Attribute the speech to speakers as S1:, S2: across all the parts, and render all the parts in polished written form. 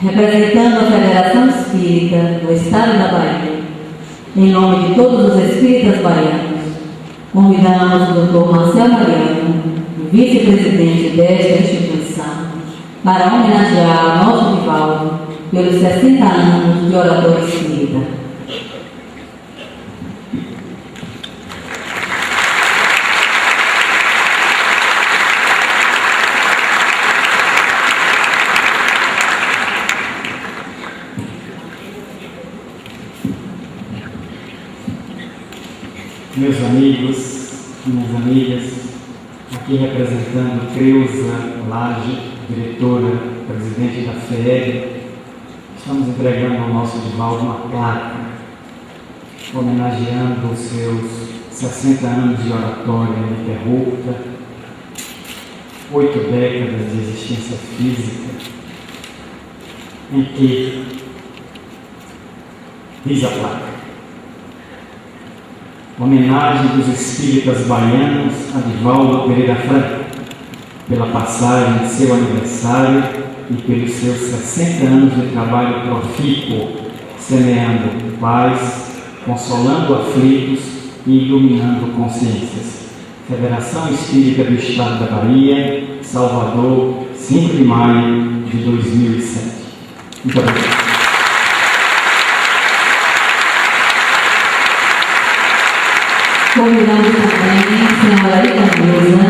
S1: representando a Federação Espírita do Estado da Bahia, em nome de todos os espíritas baianos, convidamos o Dr. Marcel Mariano, vice-presidente desta instituição, para homenagear nosso Divaldo pelos 60 anos de oratória espírita.
S2: Meus amigos, minhas amigas, aqui representando Creuza Lage, diretora, presidente da FEEG, estamos entregando ao nosso Divaldo uma placa, homenageando os seus 60 anos de oratória ininterrupta, 8 décadas de existência física, em que diz a placa: homenagem dos espíritas baianos a Divaldo Pereira Franco, pela passagem de seu aniversário e pelos seus 60 anos de trabalho profícuo, semeando paz, consolando aflitos e iluminando consciências. Federação Espírita do Estado da Bahia, Salvador, 5 de maio de 2007. Muito obrigado.
S1: Convidamos também a senhora Itanilza,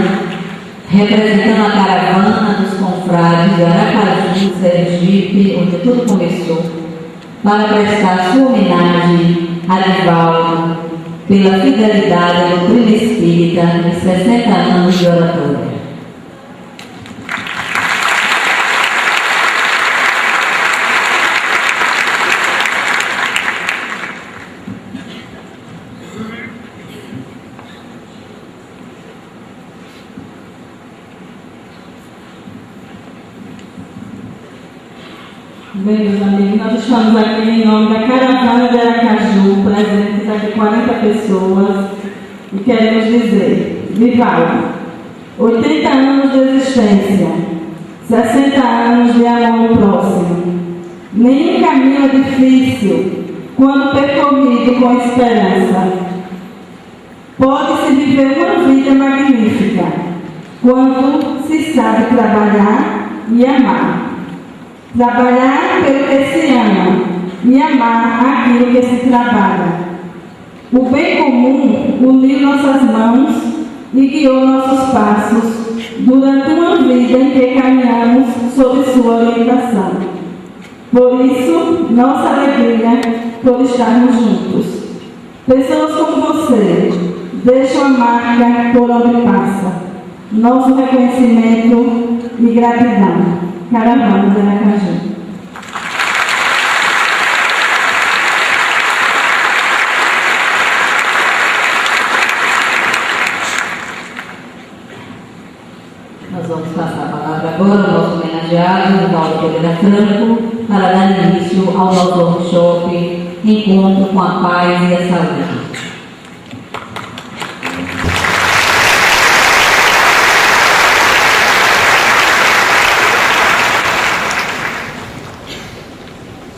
S1: representando a caravana dos confrades de Aracaju, Sergipe, onde tudo começou, para prestar sua homenagem a Divaldo pela fidelidade à doutrina espírita nos 60 anos de oratória.
S3: Bem, meus amigos, nós estamos aqui em nome da caravana de Aracaju, presentes aqui 40 pessoas, e queremos dizer: Divaldo, 80 anos de existência, 60 anos de amor ao próximo. Nenhum caminho é difícil quando percorrido com esperança. Pode-se viver uma vida magnífica quando se sabe trabalhar e amar. Trabalhar pelo que se ama e amar aquilo que se trabalha. O bem comum uniu nossas mãos e guiou nossos passos durante uma vida em que caminhamos sob sua orientação. Por isso, nossa alegria por estarmos juntos. Pessoas como você deixam a marca por onde passa. Nosso reconhecimento e gratidão. Caravana de Aracaju.
S1: Nós vamos passar a palavra agora ao nosso homenageado, Divaldo Pereira Franco, para dar início ao nosso workshop Encontro com a Paz e a Saúde.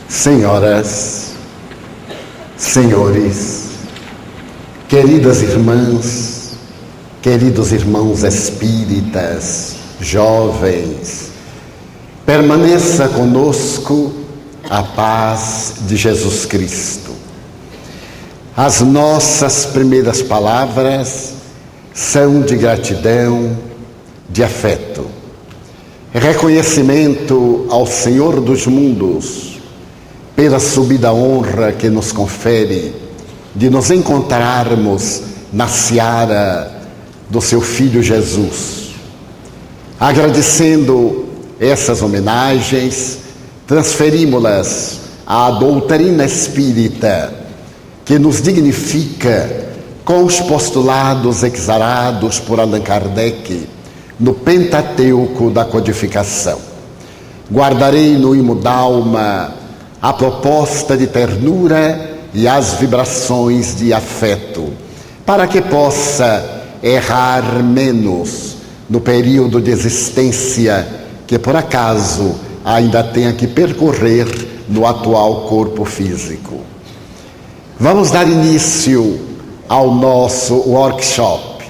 S4: Senhoras, senhores, queridas irmãs, queridos irmãos espíritas, jovens, permaneça conosco a paz de Jesus Cristo. As nossas primeiras palavras são de gratidão, de afeto, reconhecimento ao Senhor dos mundos, pela subida honra que nos confere de nos encontrarmos na seara do seu Filho Jesus. Agradecendo essas homenagens, transferimos-las à doutrina espírita, que nos dignifica com os postulados exarados por Allan Kardec no Pentateuco da Codificação. Guardarei no imo d'alma a proposta de ternura e as vibrações de afeto, para que possa errar menos no período de existência que por acaso ainda tenha que percorrer no atual corpo físico. Vamos dar início ao nosso workshop.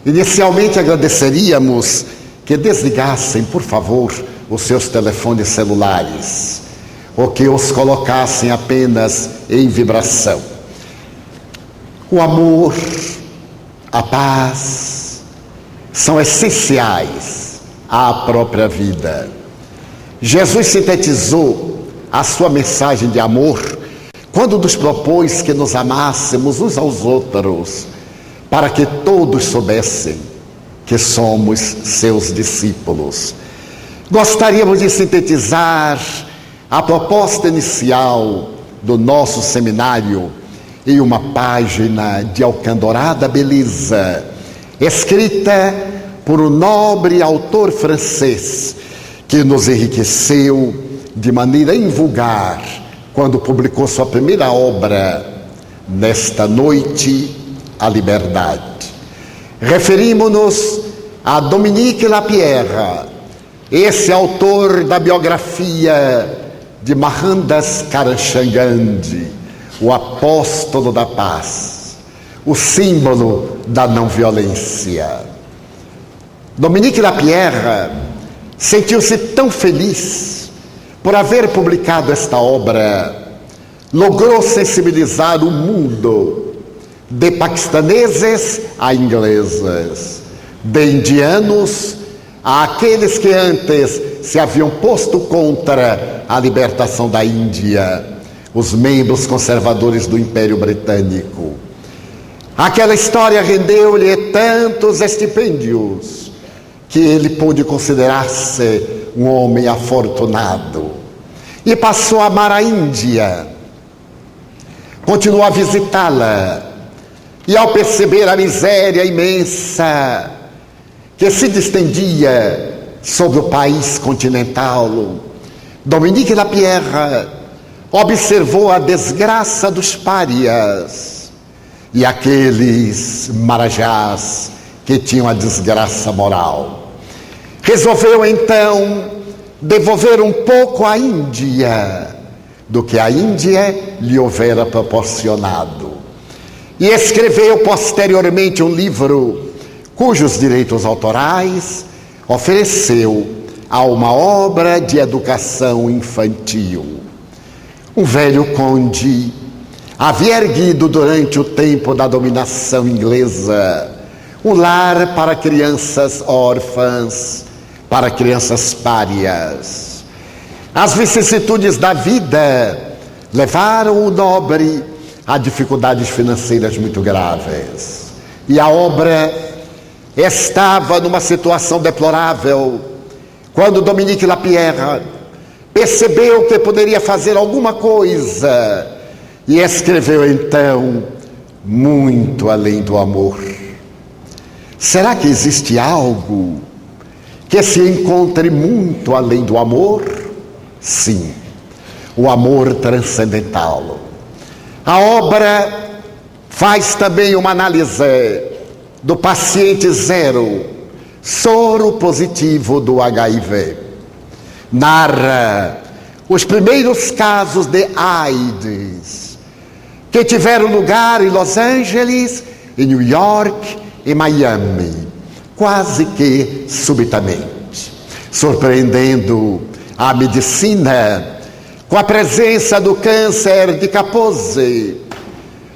S4: Inicialmente agradeceríamos que desligassem, por favor, os seus telefones celulares, ou que os colocassem apenas em vibração. O amor, a paz, são essenciais à própria vida. Jesus sintetizou a sua mensagem de amor quando nos propôs que nos amássemos uns aos outros, para que todos soubessem que somos seus discípulos. Gostaríamos de sintetizar a proposta inicial do nosso seminário em uma página de alcandorada beleza, escrita por um nobre autor francês que nos enriqueceu de maneira invulgar quando publicou sua primeira obra, Nesta Noite, a Liberdade. Referimos-nos a Dominique Lapierre, esse autor da biografia de Mohandas Karamchand Gandhi, o apóstolo da paz, o símbolo da não-violência. Dominique Lapierre sentiu-se tão feliz por haver publicado esta obra. Logrou sensibilizar o mundo, de paquistaneses a ingleses, de indianos a aqueles que antes se haviam posto contra a libertação da Índia, os membros conservadores do Império Britânico. Aquela história rendeu-lhe tantos estipêndios que ele pôde considerar-se um homem afortunado e passou a amar a Índia. Continuou a visitá-la e, ao perceber a miséria imensa que se distendia sobre o país continental, Dominique Lapierre observou a desgraça dos párias e aqueles marajás que tinham a desgraça moral. Resolveu então devolver um pouco à Índia do que a Índia lhe houvera proporcionado. E escreveu posteriormente um livro cujos direitos autorais ofereceu a uma obra de educação infantil. Um velho conde havia erguido durante o tempo da dominação inglesa um lar para crianças órfãs, para crianças párias. As vicissitudes da vida levaram o nobre a dificuldades financeiras muito graves. E a obra estava numa situação deplorável quando Dominique Lapierre percebeu que poderia fazer alguma coisa e escreveu então Muito Além do Amor. Será que existe algo que se encontre muito além do amor? Sim, o amor transcendental. A obra faz também uma análise do paciente zero, soro positivo do HIV. Narra os primeiros casos de AIDS que tiveram lugar em Los Angeles, em New York e Miami, quase que subitamente, surpreendendo a medicina com a presença do câncer de Kaposi,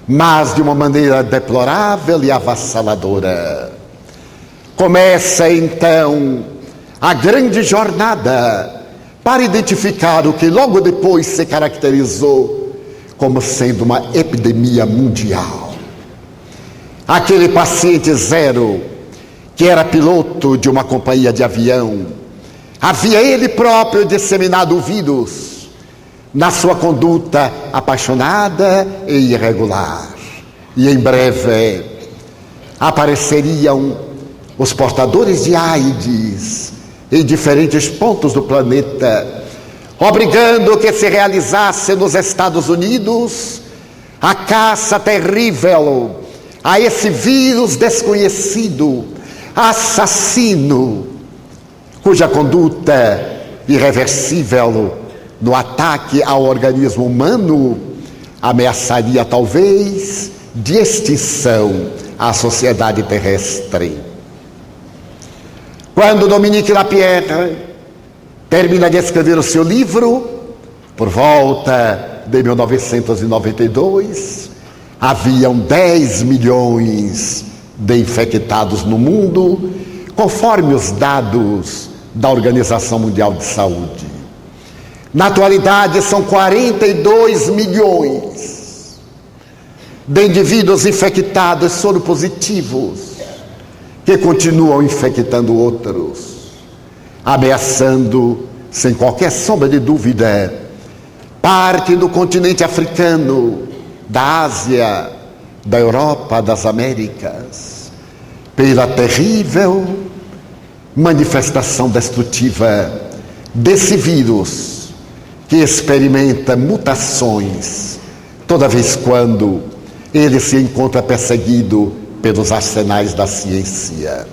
S4: mas de uma maneira deplorável e avassaladora. Começa então a grande jornada para identificar o que logo depois se caracterizou como sendo uma epidemia mundial. Aquele paciente zero, que era piloto de uma companhia de avião, havia ele próprio disseminado o vírus na sua conduta apaixonada e irregular. E em breve apareceriam os portadores de AIDS em diferentes pontos do planeta, obrigando que se realizasse nos Estados Unidos a caça terrível a esse vírus desconhecido, assassino, cuja conduta irreversível no ataque ao organismo humano, ameaçaria talvez de extinção a sociedade terrestre. Quando Dominique Lapierre termina de escrever o seu livro, por volta de 1992, haviam 10 milhões de infectados no mundo, conforme os dados da Organização Mundial de Saúde. Na atualidade, são 42 milhões de indivíduos infectados soropositivos que continuam infectando outros, ameaçando, sem qualquer sombra de dúvida, parte do continente africano, da Ásia, da Europa, das Américas, pela terrível manifestação destrutiva desse vírus que experimenta mutações toda vez quando ele se encontra perseguido pelos arsenais da ciência.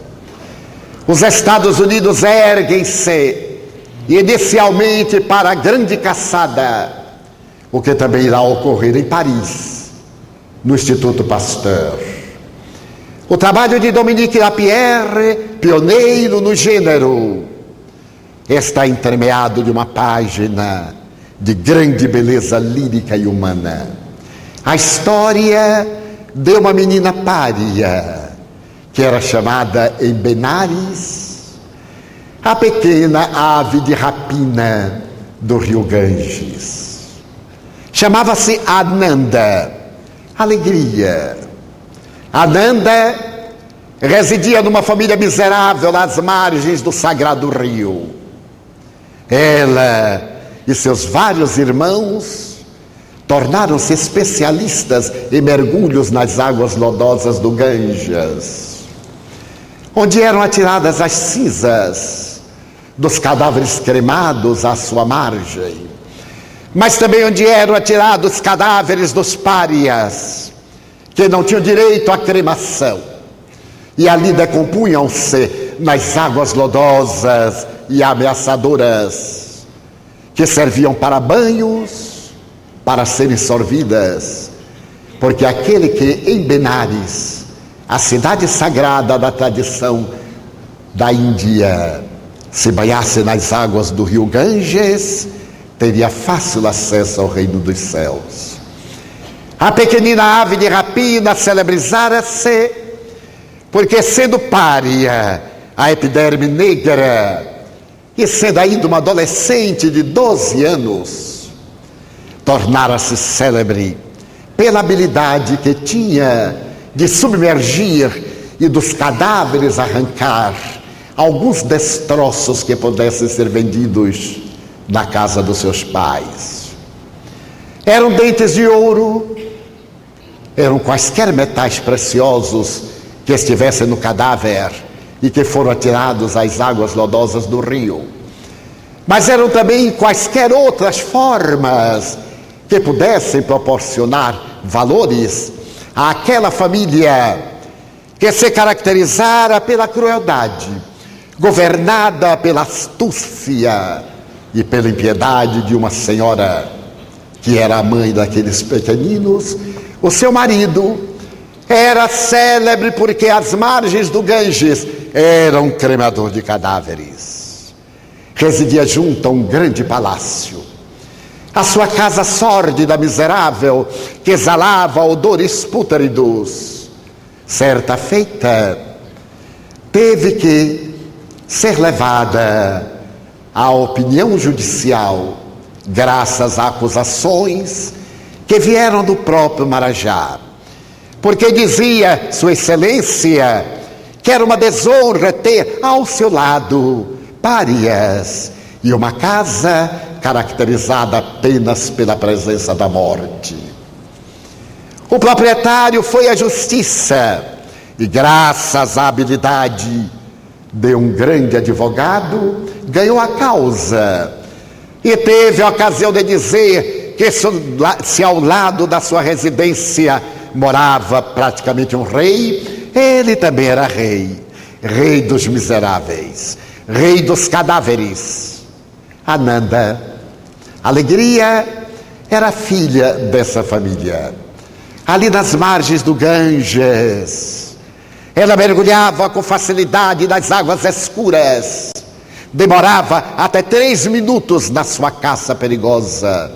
S4: Os Estados Unidos erguem-se inicialmente para a grande caçada, o que também irá ocorrer em Paris, no Instituto Pasteur. O trabalho de Dominique Lapierre, pioneiro no gênero, está entremeado de uma página de grande beleza lírica e humana. A história de uma menina pária, que era chamada em Benares a pequena ave de rapina do rio Ganges. Chamava-se Ananda, alegria. Ananda residia numa família miserável às margens do sagrado rio. Ela e seus vários irmãos tornaram-se especialistas em mergulhos nas águas lodosas do Ganges, onde eram atiradas as cinzas dos cadáveres cremados à sua margem, mas também onde eram atirados os cadáveres dos párias, que não tinham direito à cremação, e ali decompunham-se nas águas lodosas e ameaçadoras, que serviam para banhos, para serem sorvidas, porque aquele que em Benares, a cidade sagrada da tradição da Índia, se banhasse nas águas do rio Ganges, teria fácil acesso ao reino dos céus. A pequenina ave de rapina celebrizara-se, porque sendo pária, a epiderme negra, e sendo ainda uma adolescente de 12 anos, tornara-se célebre pela habilidade que tinha de submergir e dos cadáveres arrancar alguns destroços que pudessem ser vendidos na casa dos seus pais. Eram dentes de ouro, eram quaisquer metais preciosos que estivessem no cadáver e que foram atirados às águas lodosas do rio. Mas eram também quaisquer outras formas que pudessem proporcionar valores àquela família que se caracterizara pela crueldade, governada pela astúcia e pela impiedade de uma senhora que era a mãe daqueles pequeninos. O seu marido era célebre porque às margens do Ganges era um cremador de cadáveres. Residia junto a um grande palácio. A sua casa sórdida, miserável, que exalava odores pútridos, certa feita, teve que ser levada à opinião judicial, graças a acusações que vieram do próprio Marajá. Porque dizia Sua Excelência que era uma desonra ter ao seu lado párias e uma casa caracterizada apenas pela presença da morte. O proprietário foi à justiça e, graças à habilidade de um grande advogado, ganhou a causa e teve a ocasião de dizer que se ao lado da sua residência morava praticamente um rei, ele também era rei, rei dos miseráveis, rei dos cadáveres. Ananda. Alegria era filha dessa família. Ali nas margens do Ganges, ela mergulhava com facilidade nas águas escuras. Demorava até 3 minutos na sua caça perigosa.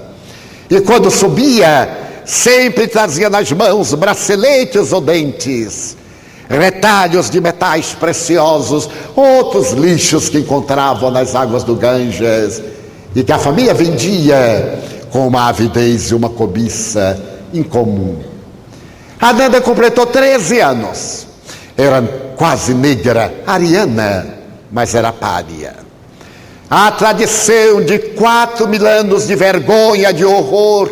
S4: E quando subia, sempre trazia nas mãos braceletes ou dentes, retalhos de metais preciosos, outros lixos que encontravam nas águas do Ganges e que a família vendia com uma avidez e uma cobiça incomum. Ananda completou 13 anos. Era quase negra, ariana, mas era pária. A tradição de 4.000 anos de vergonha, de horror,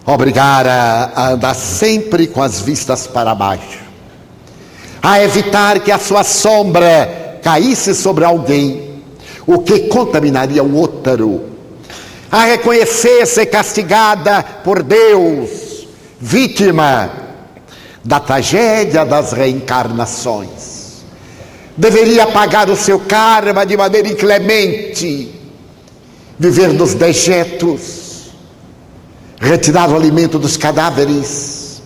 S4: obrigara a andar sempre com as vistas para baixo, a evitar que a sua sombra caísse sobre alguém, o que contaminaria o outro, a reconhecer-se castigada por Deus, vítima da tragédia das reencarnações. Deveria pagar o seu karma de maneira inclemente, viver nos dejetos, retirar o alimento dos cadáveres,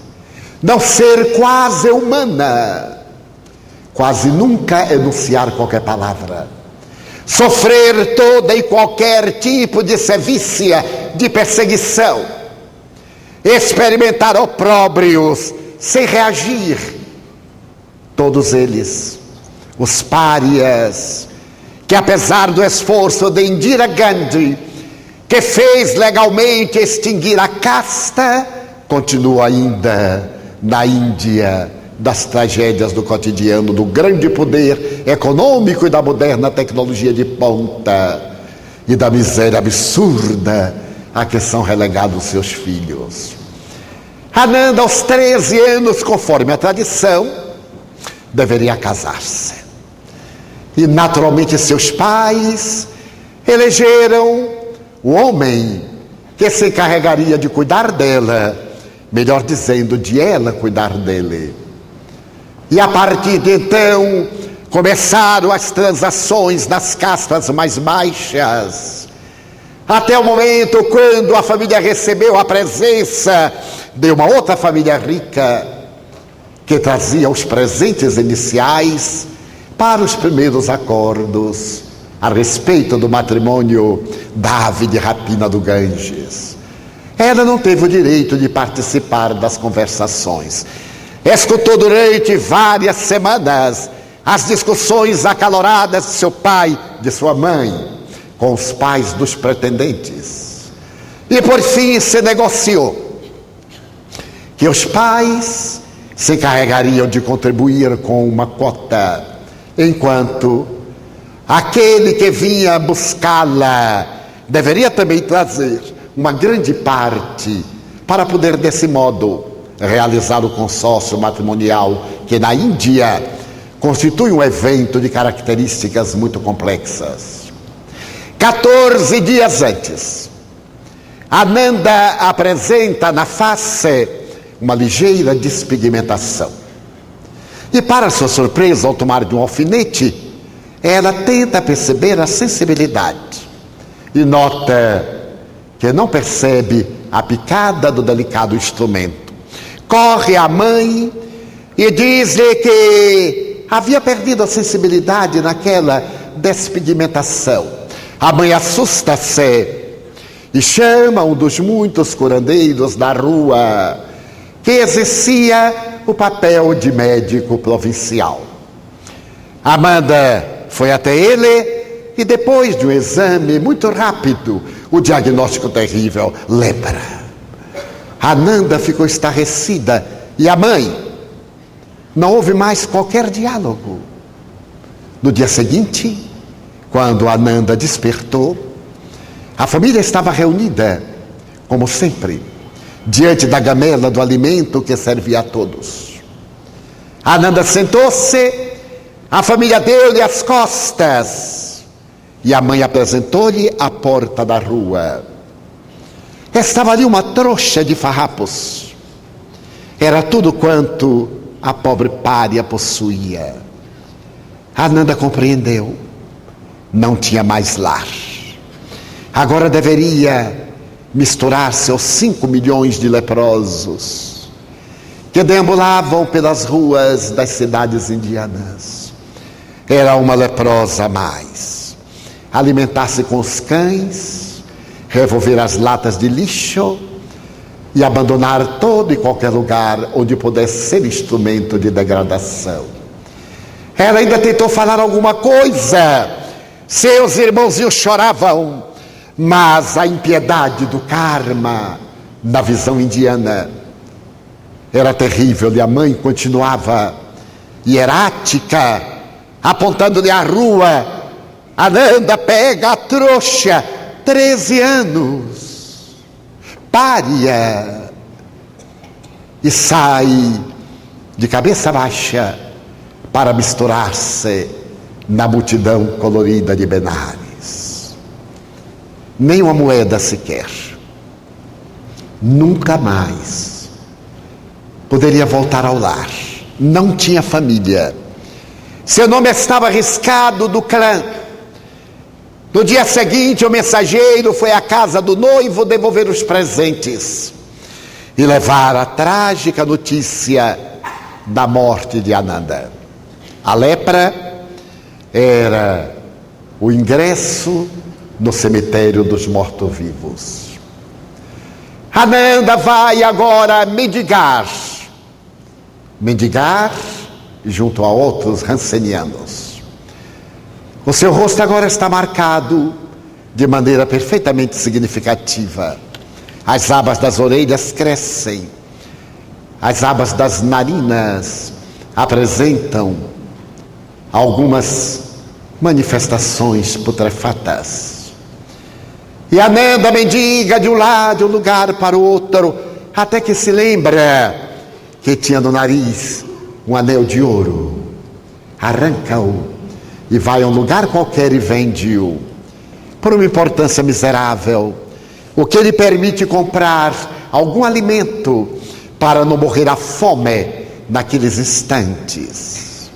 S4: não ser quase humana, quase nunca enunciar qualquer palavra, sofrer toda e qualquer tipo de sevícia, de perseguição, experimentar opróbrios sem reagir. Todos eles, os párias, que apesar do esforço de Indira Gandhi, que fez legalmente extinguir a casta, continua ainda na Índia das tragédias do cotidiano, do grande poder econômico e da moderna tecnologia de ponta e da miséria absurda a que são relegados seus filhos. Ananda, aos 13 anos, conforme a tradição, deveria casar-se. E naturalmente seus pais elegeram o homem que se encarregaria de cuidar dela, melhor dizendo, de ela cuidar dele. E a partir de então, começaram as transações nas castas mais baixas, até o momento quando a família recebeu a presença de uma outra família rica, que trazia os presentes iniciais para os primeiros acordos a respeito do matrimônio da ave de rapina do Ganges. Ela não teve o direito de participar das conversações. Escutou durante várias semanas as discussões acaloradas de seu pai, de sua mãe, com os pais dos pretendentes. E por fim se negociou que os pais se encarregariam de contribuir com uma cota, enquanto aquele que vinha buscá-la deveria também trazer uma grande parte para poder, desse modo, realizar o consórcio matrimonial, que na Índia constitui um evento de características muito complexas. 14 dias antes, Ananda apresenta na face uma ligeira despigmentação. E para sua surpresa, ao tomar de um alfinete, ela tenta perceber a sensibilidade e nota que não percebe a picada do delicado instrumento. Corre à mãe e diz-lhe que havia perdido a sensibilidade naquela despigmentação. A mãe assusta-se e chama um dos muitos curandeiros da rua, que exercia o papel de médico provincial. Amanda foi até ele e, depois de um exame muito rápido, o diagnóstico terrível: lepra. Ananda ficou estarrecida e a mãe, não houve mais qualquer diálogo. No dia seguinte, quando Ananda despertou, a família estava reunida, como sempre, diante da gamela do alimento que servia a todos. Ananda sentou-se, a família deu-lhe as costas e a mãe apresentou-lhe a porta da rua. Estava ali uma trouxa de farrapos. Era tudo quanto a pobre pária possuía. Ananda compreendeu não tinha mais lar. Agora deveria misturar-se aos 5 milhões de leprosos que deambulavam pelas ruas das cidades indianas. Era uma leprosa a mais. Alimentar-se com os cães, revolver as latas de lixo e abandonar todo e qualquer lugar onde pudesse ser instrumento de degradação. Ela ainda tentou falar alguma coisa. Seus irmãozinhos choravam, mas a impiedade do karma, na visão indiana, era terrível. E a mãe continuava hierática, apontando-lhe a rua. Ananda, pega a trouxa, 13 anos, pária, e sai de cabeça baixa para misturar-se na multidão colorida de Benares. Nem uma moeda sequer. Nunca mais poderia voltar ao lar. Não tinha família. Seu nome estava riscado do clã. No dia seguinte, o mensageiro foi à casa do noivo devolver os presentes e levar a trágica notícia da morte de Ananda. A lepra era o ingresso no cemitério dos mortos-vivos. Ananda vai agora mendigar junto a outros rancenianos. O seu rosto agora está marcado de maneira perfeitamente significativa. As abas das orelhas crescem, as abas das narinas apresentam algumas manifestações putrefatas. E Ananda mendiga de um lugar para o outro, até que se lembra que tinha no nariz um anel de ouro. Arranca-o e vai a um lugar qualquer e vende-o por uma importância miserável, o que lhe permite comprar algum alimento para não morrer à fome naqueles instantes.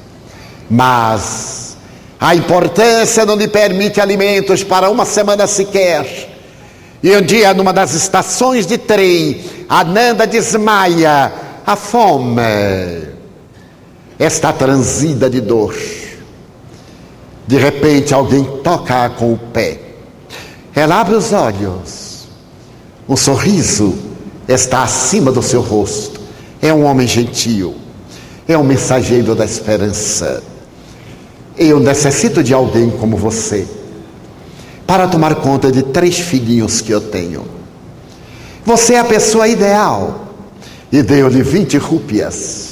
S4: Mas a importância não lhe permite alimentos para uma semana sequer. E um dia, numa das estações de trem, Ananda desmaia. A fome está transida de dor. De repente, alguém toca-a com o pé. Ela abre os olhos. Um sorriso está acima do seu rosto. É um homem gentil. É um mensageiro da esperança. Eu necessito de alguém como você para tomar conta de 3 filhinhos que eu tenho. Você é a pessoa ideal. E deu-lhe 20 rúpias,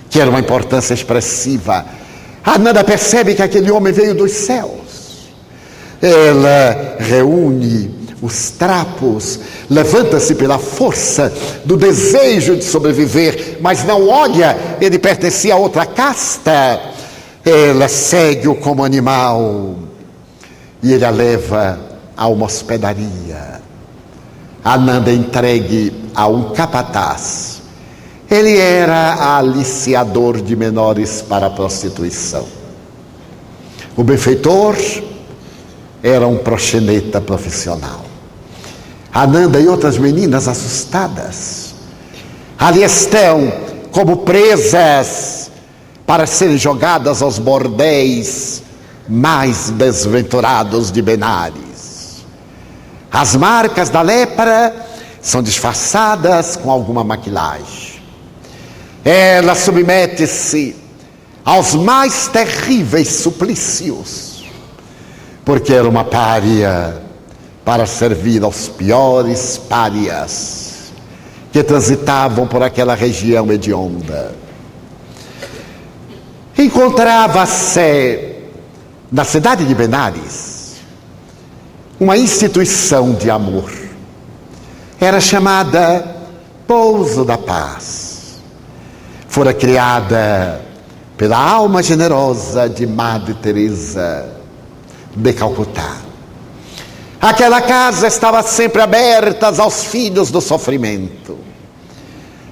S4: que era uma importância expressiva. Ananda percebe que aquele homem veio dos céus. Ela reúne os trapos, levanta-se pela força do desejo de sobreviver, mas não olha, ele pertencia a outra casta. Ela segue-o como animal e ele a leva a uma hospedaria. Ananda é entregue a um capataz. Ele era aliciador de menores para a prostituição. O benfeitor era um proxeneta profissional. Ananda e outras meninas assustadas ali estão como presas para serem jogadas aos bordéis mais desventurados de Benares. As marcas da lepra são disfarçadas com alguma maquilagem. Ela submete-se aos mais terríveis suplícios, porque era uma pária para servir aos piores párias que transitavam por aquela região hedionda. Encontrava-se na cidade de Benares uma instituição de amor. Era chamada Pouso da Paz. Fora criada pela alma generosa de Madre Teresa de Calcutá. Aquela casa estava sempre aberta aos filhos do sofrimento.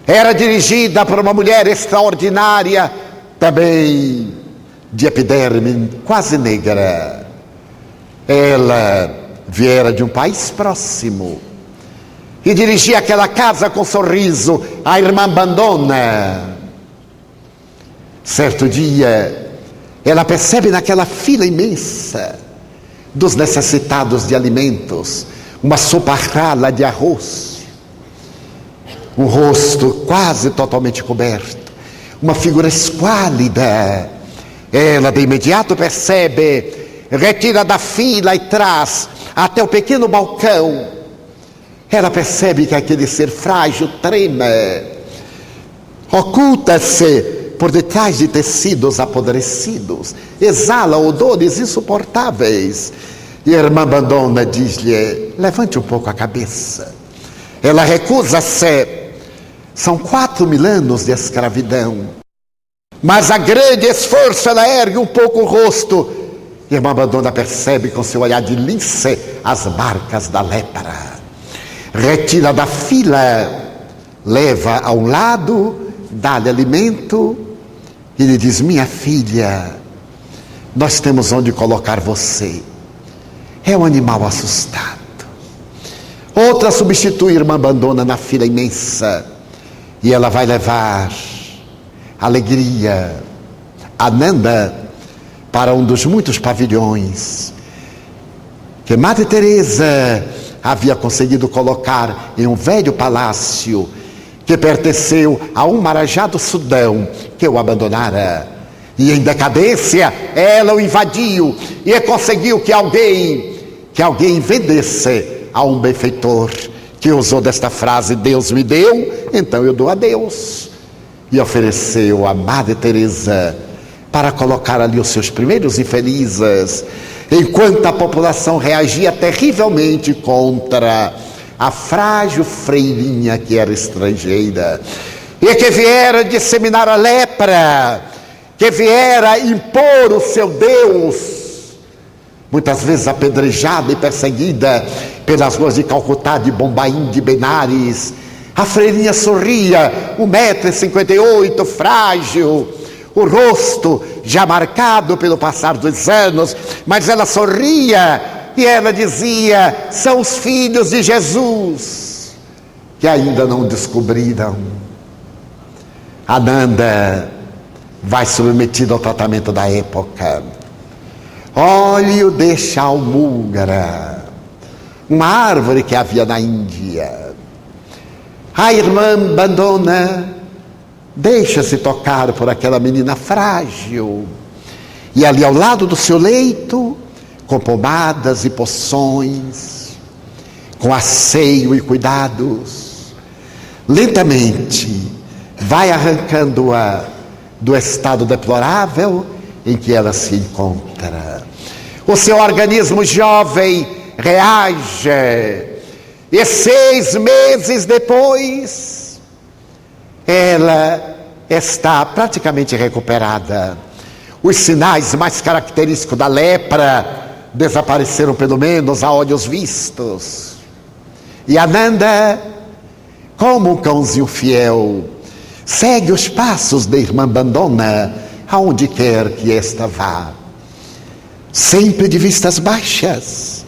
S4: Era dirigida por uma mulher extraordinária, também de epiderme quase negra, Ela viera de um país próximo e dirigia aquela casa com sorriso, a irmã Bandona. Certo dia, ela percebe naquela fila imensa dos necessitados de alimentos uma sopa rala de arroz, um rosto quase totalmente coberto, uma figura esquálida. Ela de imediato percebe, retira da fila e traz até o pequeno balcão. Ela percebe que aquele ser frágil treme, oculta-se por detrás de tecidos apodrecidos, exala odores insuportáveis. E a irmã Bandona diz-lhe: levante um pouco a cabeça. Ela recusa-se. São 4.000 anos de escravidão, mas a grande esforço, ela ergue um pouco o rosto. E a irmã Bandona percebe com seu olhar de lince as marcas da lepra. Retira da fila, leva a um lado, dá-lhe alimento e lhe diz: minha filha, nós temos onde colocar você. É um animal assustado. Outra substitui a irmã Bandona na fila imensa e ela vai levar alegria, Ananda, para um dos muitos pavilhões que Madre Teresa havia conseguido colocar em um velho palácio que pertenceu a um marajá do Sudão que o abandonara. E em decadência ela o invadiu e conseguiu que alguém vendesse a um benfeitor que usou desta frase: Deus me deu, então eu dou a Deus. E ofereceu a Madre Teresa para colocar ali os seus primeiros infelizes, enquanto a população reagia terrivelmente contra a frágil freirinha que era estrangeira e que viera disseminar a lepra, que viera impor o seu Deus, muitas vezes apedrejada e perseguida pelas ruas de Calcutá, de Bombaim, de Benares. A freirinha sorria, 1,58 m, frágil, o rosto já marcado pelo passar dos anos, mas ela sorria e ela dizia: são os filhos de Jesus que ainda não descobriram. Ananda vai submetida ao tratamento da época. Óleo de chalmúgara, uma árvore que havia na Índia. A irmã Bandona deixa-se tocar por aquela menina frágil. E ali ao lado do seu leito, com pomadas e poções, com asseio e cuidados, lentamente vai arrancando-a do estado deplorável em que ela se encontra. O seu organismo jovem reage, e 6 meses depois, ela está praticamente recuperada. Os sinais mais característicos da lepra desapareceram, pelo menos a olhos vistos. E Ananda, como um cãozinho fiel, segue os passos da irmã Bandona aonde quer que esta vá, sempre de vistas baixas,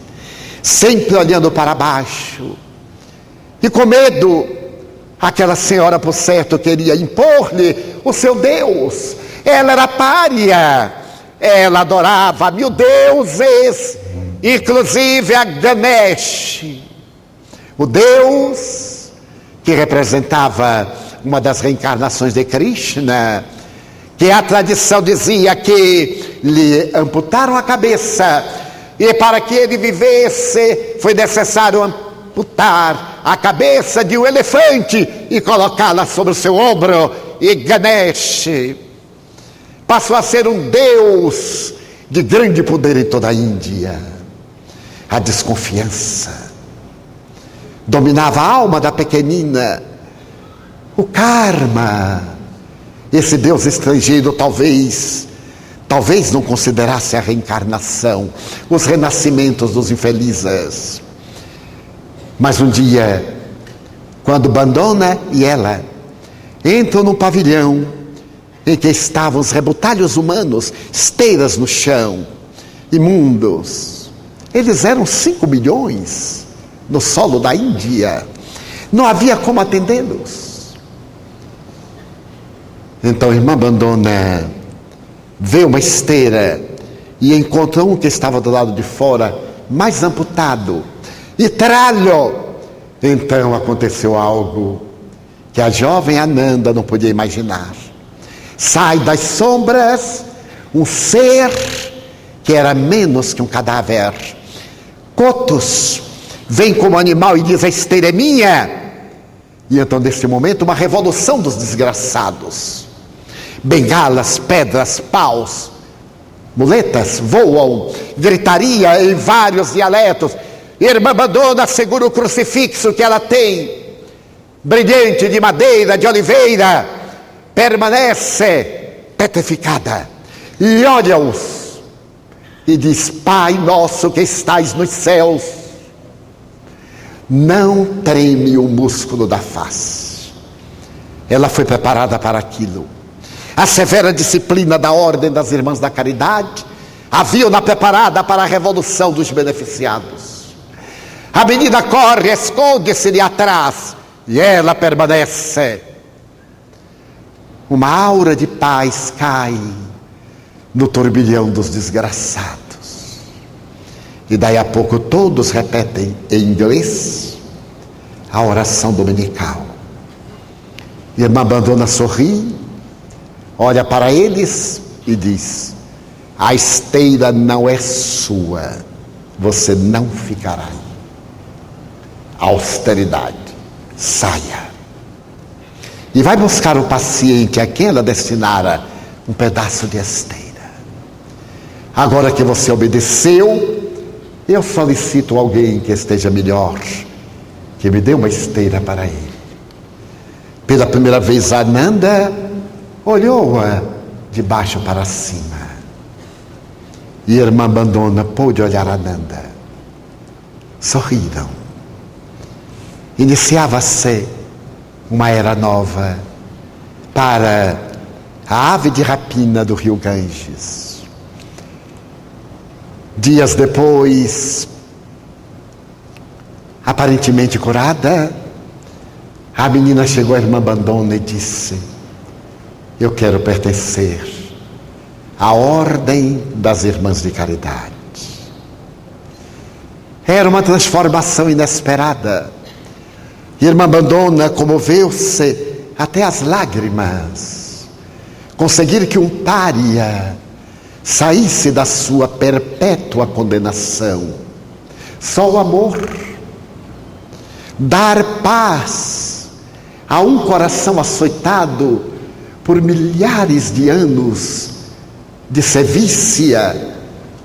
S4: sempre olhando para baixo, e com medo. Aquela senhora, por certo, queria impor-lhe o seu Deus. Ela era pária, ela adorava 1000 deuses, inclusive a Ganesh, o Deus que representava uma das reencarnações de Krishna, que a tradição dizia que lhe amputaram a cabeça, e para que ele vivesse foi necessário amputar a cabeça de um elefante e colocá-la sobre o seu ombro. E Ganesh passou a ser um deus de grande poder em toda a Índia. A desconfiança dominava a alma da pequenina, o karma. Esse deus estrangeiro talvez não considerasse a reencarnação, os renascimentos dos infelizes. Mas um dia, quando Bandona e ela entram no pavilhão em que estavam os rebutalhos humanos, esteiras no chão, imundos, Eles eram 5 milhões no solo da Índia. Não havia como atendê-los. Então a irmã Bandona vê uma esteira e encontra um que estava do lado de fora, mais amputado, e tralho. Então aconteceu algo que a jovem Ananda não podia imaginar. Sai das sombras um ser que era menos que um cadáver. Cotos vem como animal e diz: a esteira é minha. E então, nesse momento, uma revolução dos desgraçados. Bengalas, pedras, paus, muletas voam, gritaria em vários dialetos. Irmã Bandona segura o crucifixo que ela tem, brilhante, de madeira, de oliveira, permanece petrificada e olha-os e diz: Pai nosso que estais nos céus. Não treme o músculo da face. Ela foi preparada para aquilo. A severa disciplina da ordem das Irmãs da Caridade havia-na preparada para a revolução dos beneficiados. A menina corre, esconde-se-lhe atrás e ela permanece. Uma aura de paz cai no turbilhão dos desgraçados. E daí a pouco todos repetem em inglês a oração dominical. E a irmã Bandona sorri, olha para eles e diz: a esteira não é sua, você não ficará aí. Austeridade, saia. E vai buscar o paciente a quem ela destinara um pedaço de esteira. Agora que você obedeceu, eu solicito alguém que esteja melhor, que me dê uma esteira para ele. Pela primeira vez, Ananda olhou-a de baixo para cima. E a irmã Bandona pôde olhar Ananda. Sorriram. Iniciava-se uma era nova para a ave de rapina do rio Ganges. Dias depois, aparentemente curada, a menina chegou à irmã Bandona e disse: eu quero pertencer à ordem das Irmãs de Caridade. Era uma transformação inesperada. Irmã Bandona comoveu-se até as lágrimas. Conseguir que um pária saísse da sua perpétua condenação. Só o amor. Dar paz a um coração açoitado por milhares de anos de sevícia,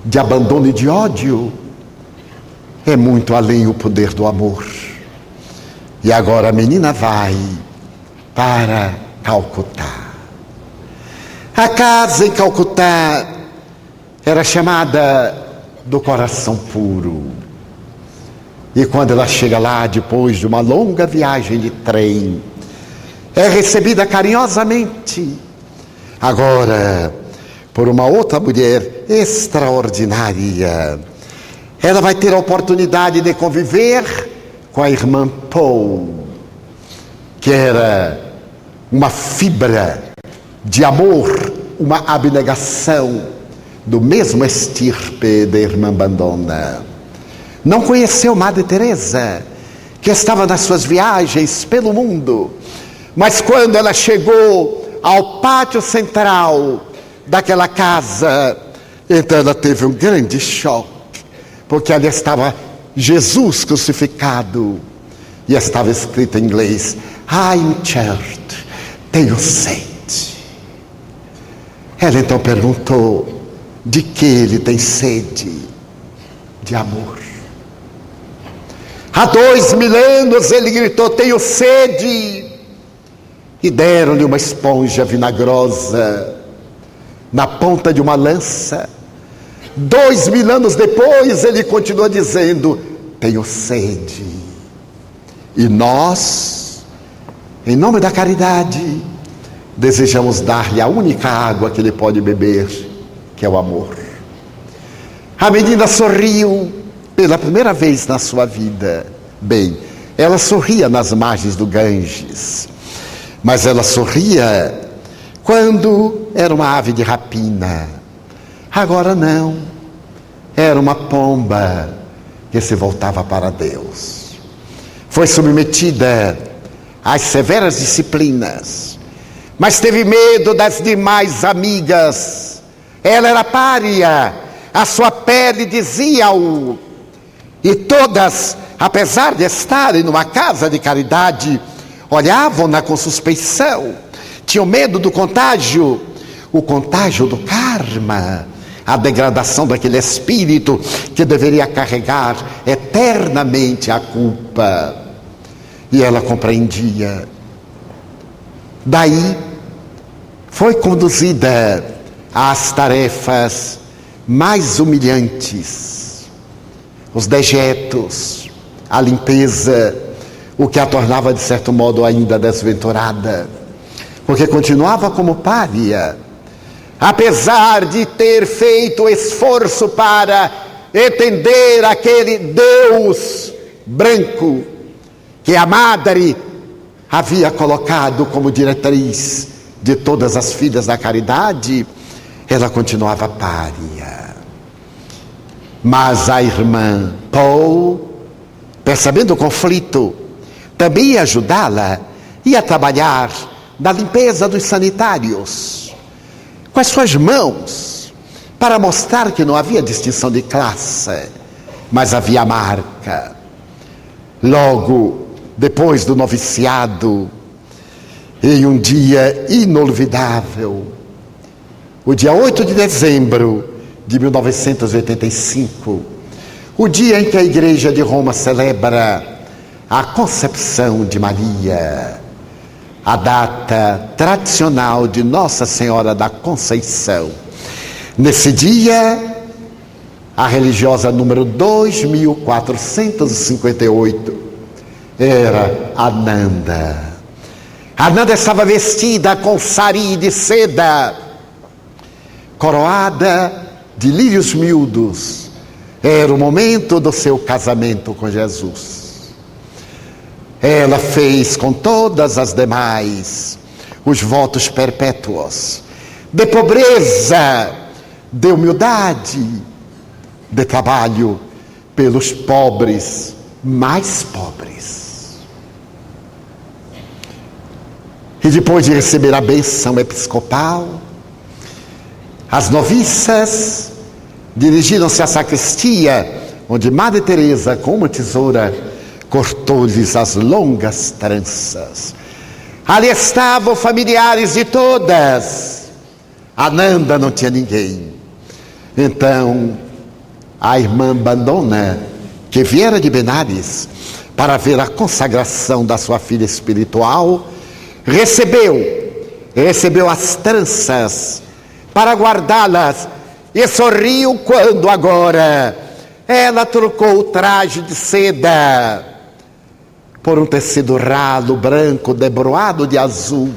S4: de abandono e de ódio. É muito além o poder do amor. E agora a menina vai para Calcutá. A casa em Calcutá era chamada do coração puro. E quando ela chega lá, depois de uma longa viagem de trem, é recebida carinhosamente, agora por uma outra mulher extraordinária. Ela vai ter a oportunidade de conviver com a irmã Paul, que era uma fibra de amor, uma abnegação do mesmo estirpe da irmã Bandona. Não conheceu Madre Teresa, que estava nas suas viagens pelo mundo, mas quando ela chegou ao pátio central daquela casa, então ela teve um grande choque, porque ali estava Jesus crucificado e estava escrito em inglês: I'm thirsty, tenho sede. Ela então perguntou: de que ele tem sede? De amor. Há 2000 anos ele gritou: tenho sede. E deram-lhe uma esponja vinagrosa na ponta de uma lança. 2000 anos depois ele continua dizendo: tenho sede. E nós, em nome da caridade, desejamos dar-lhe a única água que ele pode beber, que é o amor. A menina sorriu pela primeira vez na sua vida. Bem, ela sorria nas margens do Ganges, mas ela sorria quando era uma ave de rapina. Agora não, era uma pomba que se voltava para Deus. Foi submetida às severas disciplinas, mas teve medo das demais amigas. Ela era pária, a sua pele dizia-o. E todas, apesar de estarem numa casa de caridade, olhavam-na com suspeição, tinham medo do contágio, o contágio do karma, a degradação daquele espírito que deveria carregar eternamente a culpa. E ela compreendia. Daí foi conduzida às tarefas mais humilhantes, os dejetos, a limpeza, o que a tornava de certo modo ainda desventurada, porque continuava como pária, apesar de ter feito esforço para entender aquele Deus branco que a madre havia colocado como diretriz de todas as filhas da caridade. Ela continuava pária. Mas a irmã Paul, percebendo o conflito, também ia ajudá-la, ia trabalhar na limpeza dos sanitários, com as suas mãos, para mostrar que não havia distinção de classe, mas havia marca. Logo depois do noviciado, em um dia inolvidável, o dia 8 de dezembro de 1985, o dia em que a Igreja de Roma celebra a Concepção de Maria, a data tradicional de Nossa Senhora da Conceição. Nesse dia, a religiosa número 2458 era Ananda. Ananda estava vestida com sari de seda, coroada de lírios miúdos. Era o momento do seu casamento com Jesus. Ela fez com todas as demais os votos perpétuos de pobreza, de humildade, de trabalho pelos pobres, mais pobres. E depois de receber a bênção episcopal, as noviças dirigiram-se à sacristia, onde Madre Teresa, com uma tesoura, cortou-lhes as longas tranças. Ali estavam familiares de todas. Ananda não tinha ninguém. Então, a irmã Bandona, que viera de Benares para ver a consagração da sua filha espiritual, recebeu as tranças para guardá-las e sorriu quando agora ela trocou o traje de seda por um tecido ralo branco debruado de azul,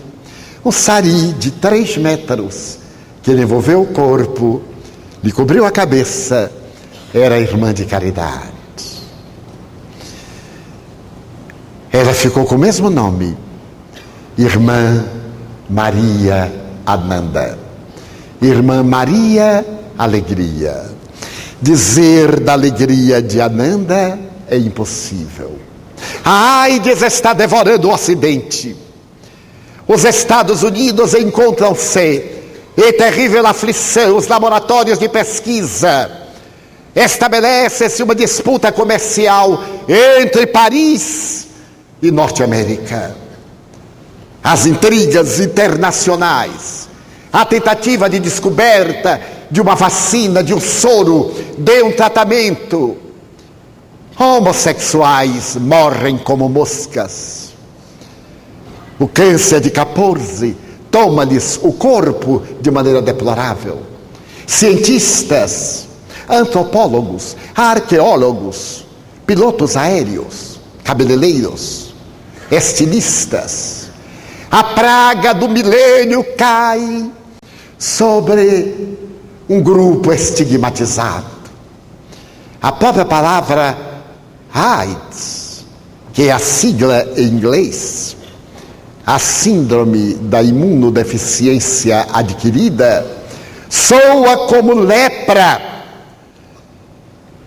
S4: um sari de 3 metros que lhe envolveu o corpo, lhe cobriu a cabeça. Era a irmã de caridade. Ela ficou com o mesmo nome, Irmã Maria Ananda. Irmã Maria Alegria. Dizer da alegria de Ananda é impossível. A AIDS está devorando o Ocidente. Os Estados Unidos encontram-se em terrível aflição. Os laboratórios de pesquisa. Estabelece-se uma disputa comercial entre Paris e Norte América. As intrigas internacionais, a tentativa de descoberta de uma vacina, de um soro, de um tratamento. Homossexuais morrem como moscas. O câncer de Kaposi toma-lhes o corpo de maneira deplorável. Cientistas, antropólogos, arqueólogos, pilotos aéreos, cabeleireiros, estilistas. A praga do milênio cai sobre um grupo estigmatizado. A própria palavra AIDS, que é a sigla em inglês, a síndrome da imunodeficiência adquirida, soa como lepra.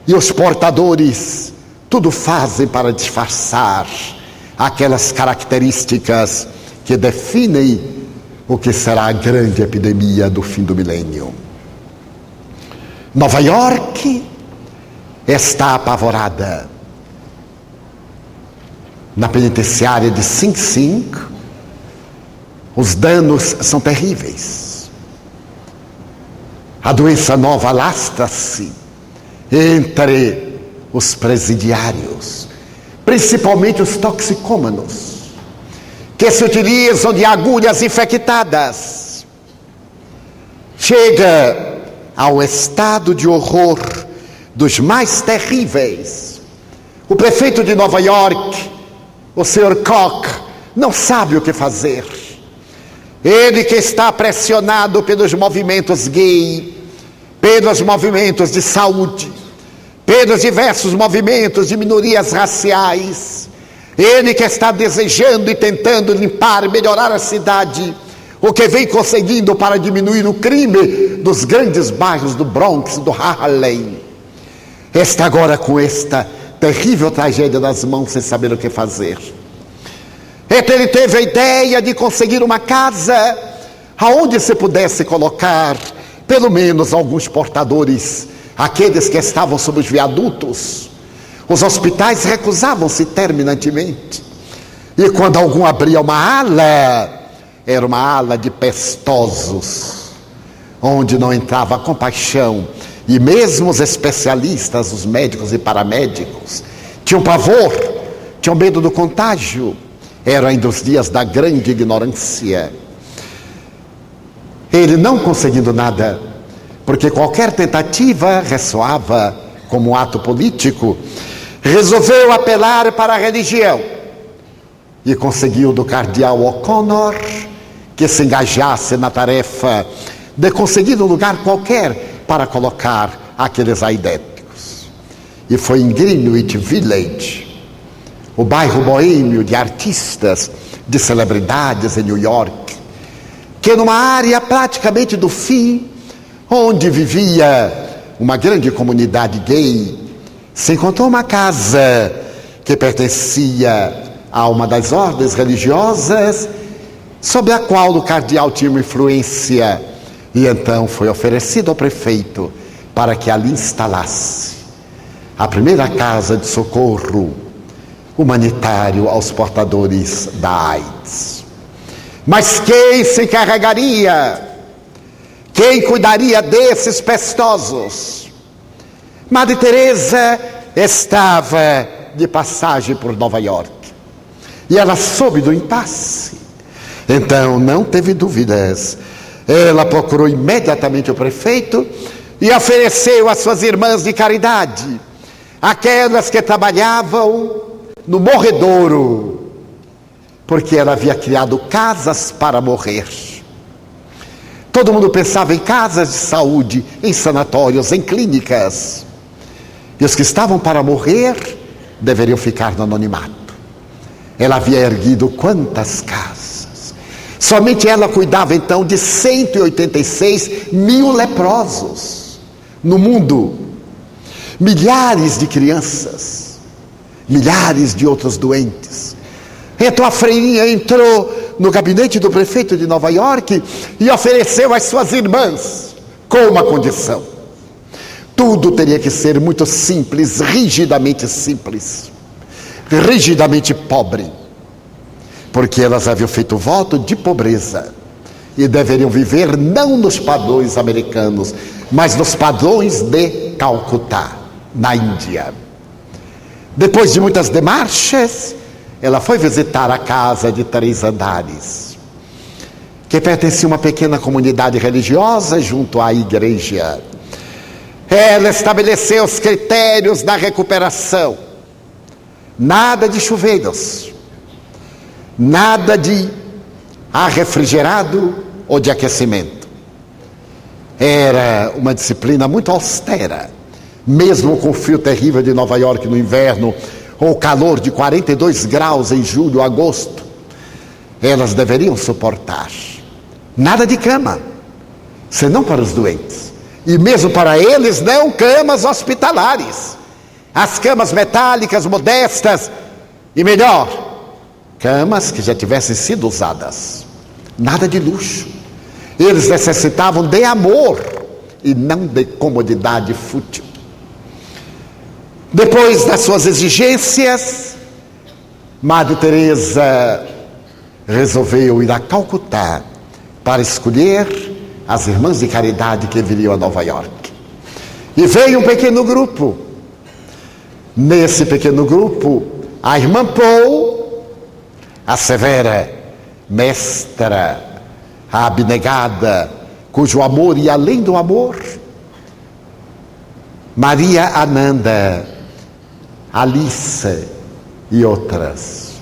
S4: E os portadores tudo fazem para disfarçar aquelas características que definem o que será a grande epidemia do fim do milênio. Nova York está apavorada. Na penitenciária de Sing Sing, os danos são terríveis. A doença nova alastra-se entre os presidiários, principalmente os toxicômanos, que se utilizam de agulhas infectadas. Chega ao estado de horror dos mais terríveis. O prefeito de Nova York, o Sr. Koch, não sabe o que fazer. Ele que está pressionado pelos movimentos gay, pelos movimentos de saúde, pelos diversos movimentos de minorias raciais, ele que está desejando e tentando limpar, melhorar a cidade, o que vem conseguindo para diminuir o crime dos grandes bairros do Bronx, do Harlem, está agora com esta terrível tragédia nas mãos, sem saber o que fazer. Então ele teve a ideia de conseguir uma casa aonde se pudesse colocar pelo menos alguns portadores, aqueles que estavam sob os viadutos. Os hospitais recusavam-se terminantemente. E quando algum abria uma ala, era uma ala de pestosos, onde não entrava compaixão. E mesmo os especialistas, os médicos e paramédicos, tinham pavor, tinham medo do contágio. Eram ainda os dias da grande ignorância. Ele não conseguindo nada, porque qualquer tentativa ressoava como um ato político, resolveu apelar para a religião e conseguiu do cardeal O'Connor que se engajasse na tarefa de conseguir um lugar qualquer para colocar aqueles aidéticos. E foi em Greenwich Village, o bairro boêmio de artistas, de celebridades em New York, que numa área praticamente do fim, onde vivia uma grande comunidade gay, se encontrou uma casa que pertencia a uma das ordens religiosas sobre a qual o cardeal tinha uma influência, e então foi oferecido ao prefeito para que ali instalasse a primeira casa de socorro humanitário aos portadores da AIDS. Mas quem se encarregaria? Quem cuidaria desses pestosos? Madre Teresa estava de passagem por Nova York e ela soube do impasse. Então não teve dúvidas. Ela procurou imediatamente o prefeito e ofereceu às suas irmãs de caridade, aquelas que trabalhavam no morredouro, porque ela havia criado casas para morrer. Todo mundo pensava em casas de saúde, em sanatórios, em clínicas. E os que estavam para morrer deveriam ficar no anonimato. Ela havia erguido quantas casas? Somente ela cuidava então de 186 mil leprosos no mundo. Milhares de crianças, milhares de outros doentes. Então a freirinha entrou no gabinete do prefeito de Nova York e ofereceu às suas irmãs com uma condição. Tudo teria que ser muito simples, rigidamente pobre, porque elas haviam feito voto de pobreza e deveriam viver não nos padrões americanos, mas nos padrões de Calcutá, na Índia. Depois de muitas demarches, ela foi visitar a casa de 3 andares, que pertencia a uma pequena comunidade religiosa junto à igreja. Ela estabeleceu os critérios da recuperação. Nada de chuveiros, nada de ar refrigerado ou de aquecimento. Era uma disciplina muito austera, mesmo com o frio terrível de Nova York no inverno, ou o calor de 42 graus em julho ou agosto, elas deveriam suportar. Nada de cama, senão para os doentes. E mesmo para eles, não camas hospitalares. As camas metálicas, modestas, e melhor, camas que já tivessem sido usadas. Nada de luxo. Eles necessitavam de amor e não de comodidade fútil. Depois das suas exigências, Madre Teresa resolveu ir a Calcutá para escolher as irmãs de caridade que viriam a Nova York. E veio um pequeno grupo. Nesse pequeno grupo, a irmã Paul, a severa, mestra, a abnegada, cujo amor ia além do amor, Maria Ananda, Alice e outras.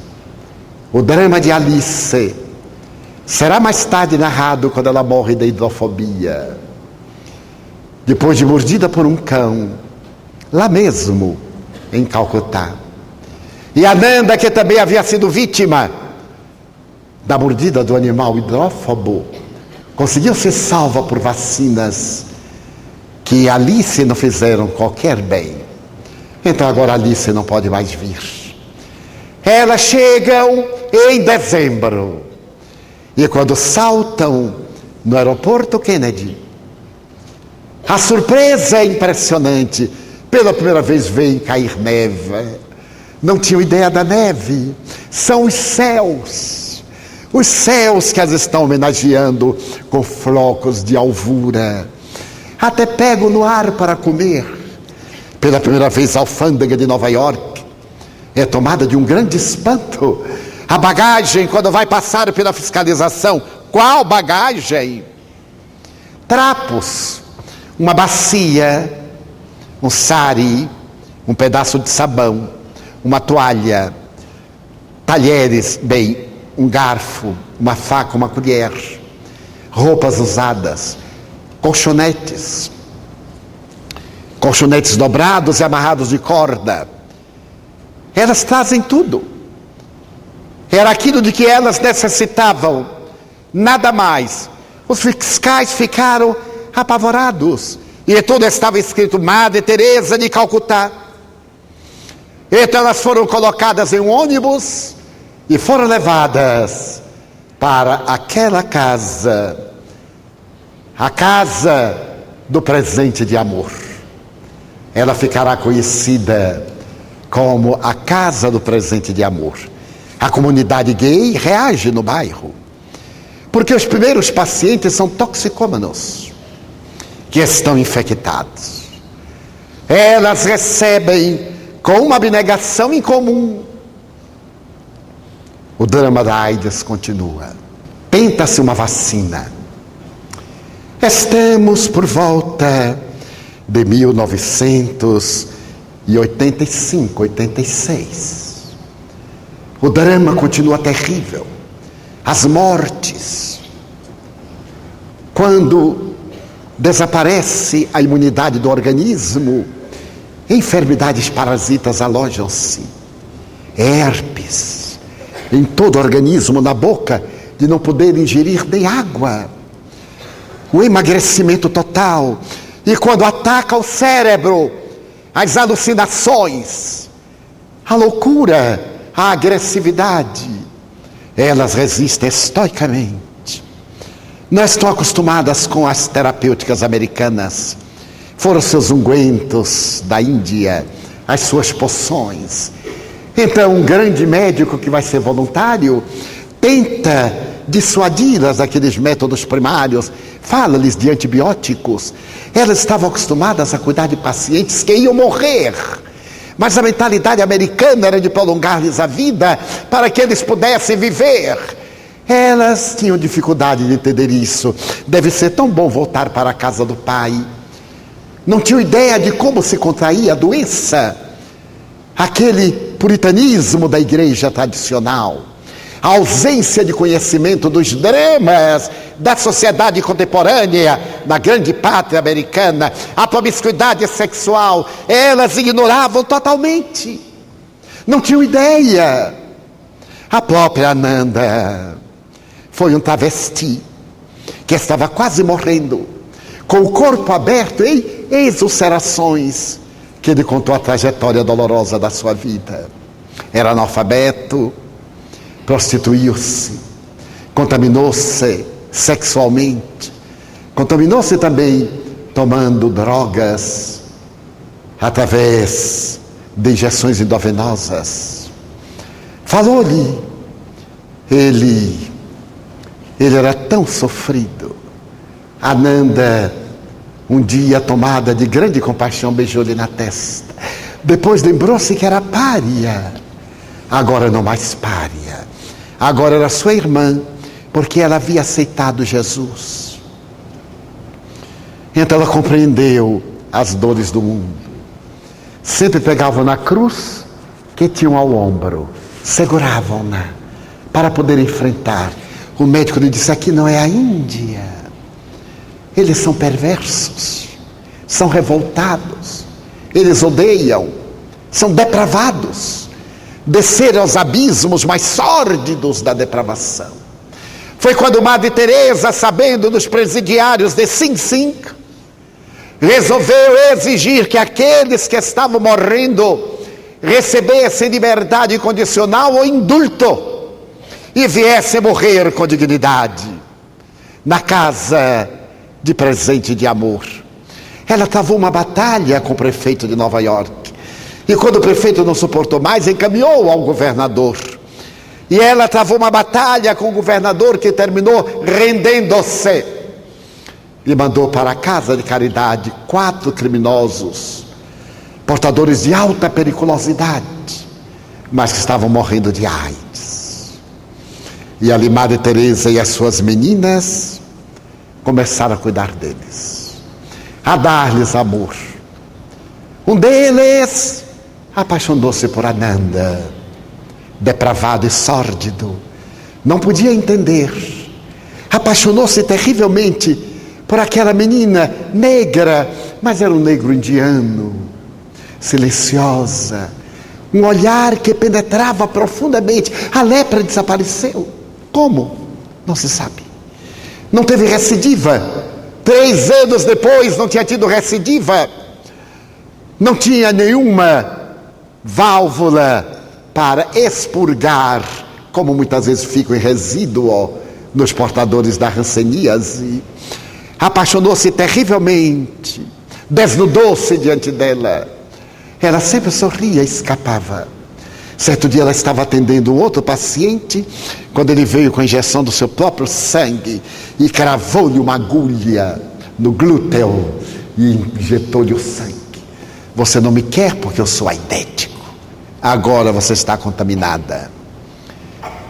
S4: O drama de Alice será mais tarde narrado quando ela morre da hidrofobia, depois de mordida por um cão, lá mesmo em Calcutá. E Ananda, que também havia sido vítima da mordida do animal hidrófobo, conseguiu ser salva por vacinas que Alice não fizeram qualquer bem. Então agora Alice não pode mais vir. Elas chegam em dezembro. E quando saltam no aeroporto Kennedy, a surpresa é impressionante. Pela primeira vez veem cair neve. Não tinham ideia da neve. São os céus. Os céus que as estão homenageando com flocos de alvura. Até pegam no ar para comer. Pela primeira vez a alfândega de Nova York é tomada de um grande espanto. A bagagem, quando vai passar pela fiscalização, qual bagagem? Trapos, uma bacia, um sari, um pedaço de sabão, uma toalha, talheres, bem, um garfo, uma faca, uma colher, roupas usadas, colchonetes dobrados e amarrados de corda. Elas trazem tudo. Era aquilo de que elas necessitavam, nada mais. Os fiscais ficaram apavorados. E tudo estava escrito Madre Teresa de Calcutá. Então elas foram colocadas em um ônibus e foram levadas para aquela casa, a casa do presente de amor. Ela ficará conhecida como a casa do presente de amor. A comunidade gay reage no bairro, porque os primeiros pacientes são toxicômanos, que estão infectados. Elas recebem com uma abnegação incomum. O drama da AIDS continua. Tenta-se uma vacina. Estamos por volta de 1985, 86. O drama continua terrível. As mortes. Quando desaparece a imunidade do organismo, enfermidades parasitas alojam-se. Herpes em todo o organismo, na boca, de não poder ingerir nem água. O emagrecimento total. E quando ataca o cérebro, as alucinações, a loucura, a agressividade, elas resistem estoicamente. Não estão acostumadas com as terapêuticas americanas. Foram seus ungüentos da Índia, as suas poções. Então um grande médico que vai ser voluntário tenta dissuadi-las daqueles métodos primários, fala-lhes de antibióticos. Elas estavam acostumadas a cuidar de pacientes que iam morrer, mas a mentalidade americana era de prolongar-lhes a vida para que eles pudessem viver. Elas tinham dificuldade de entender isso. Deve ser tão bom voltar para a casa do pai. Não tinham ideia de como se contraía a doença. Aquele puritanismo da igreja tradicional. a ausência de conhecimento dos dramas da sociedade contemporânea, na grande pátria americana, a promiscuidade sexual, elas ignoravam totalmente, não tinham ideia. A própria Ananda foi um travesti que estava quase morrendo, com o corpo aberto em exulcerações, que ele contou a trajetória dolorosa da sua vida. Era analfabeto, prostituiu-se, contaminou-se sexualmente, contaminou-se também tomando drogas através de injeções endovenosas. Falou-lhe, ele era tão sofrido. Ananda, um dia tomada de grande compaixão, beijou-lhe na testa. Depois lembrou-se que era pária. Agora não mais pária. Agora era sua irmã, porque ela havia aceitado Jesus. Então ela compreendeu as dores do mundo. Sempre pegavam na cruz que tinham ao ombro, seguravam-na para poder enfrentar. O médico lhe disse: aqui não é a Índia. Eles são perversos, são revoltados, eles odeiam, são depravados, desceram aos abismos mais sórdidos da depravação. Foi quando Madre Teresa, sabendo dos presidiários de Sing Sing, resolveu exigir que aqueles que estavam morrendo recebessem liberdade condicional ou indulto e viessem morrer com dignidade na casa de presente de amor. Ela travou uma batalha com o prefeito de Nova York, e quando o prefeito não suportou mais, encaminhou ao governador. E ela travou uma batalha com o governador, que terminou rendendo-se, e mandou para a casa de caridade 4 criminosos, portadores de alta periculosidade, mas que estavam morrendo de AIDS. E ali Madre Teresa e as suas meninas começaram a cuidar deles, a dar-lhes amor. Um deles apaixonou-se por Ananda, depravado e sórdido, não podia entender, apaixonou-se terrivelmente por aquela menina negra, mas era um negro indiano, silenciosa, um olhar que penetrava profundamente. A lepra desapareceu. Como? Não se sabe. Não teve recidiva. 3 anos depois não tinha tido recidiva. Não tinha nenhuma válvula para expurgar, como muitas vezes fica em resíduo nos portadores da hanseníase. Apaixonou-se terrivelmente, desnudou-se diante dela. Ela sempre sorria e escapava. Certo dia ela estava atendendo um outro paciente, quando ele veio com a injeção do seu próprio sangue e cravou-lhe uma agulha no glúteo e injetou-lhe o sangue. Você não me quer porque eu sou aidético. Agora você está contaminada.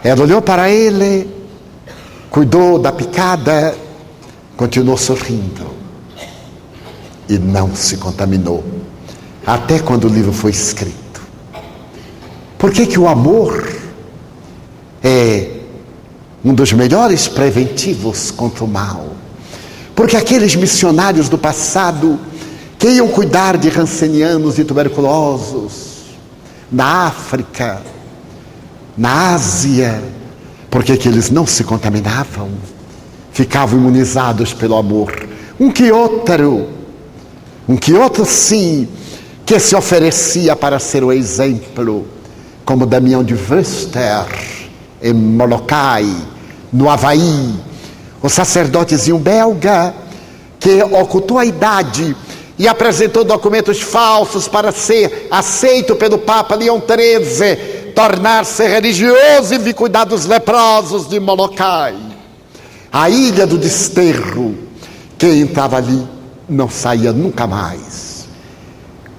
S4: Ela olhou para ele, cuidou da picada, continuou sorrindo e não se contaminou, até quando o livro foi escrito. Por que o amor é um dos melhores preventivos contra o mal? Porque aqueles missionários do passado que iam cuidar de rancenianos e tuberculosos na África, na Ásia, por que eles não se contaminavam? Ficavam imunizados pelo amor. Um que outro sim, que se oferecia para ser o exemplo, como Damião de Wöster, em Molokai, no Havaí, o sacerdotezinho belga que ocultou a idade e apresentou documentos falsos para ser aceito pelo Papa Leão XIII, tornar-se religioso e vir cuidar dos leprosos de Molokai, a ilha do desterro. Quem entrava ali não saía nunca mais,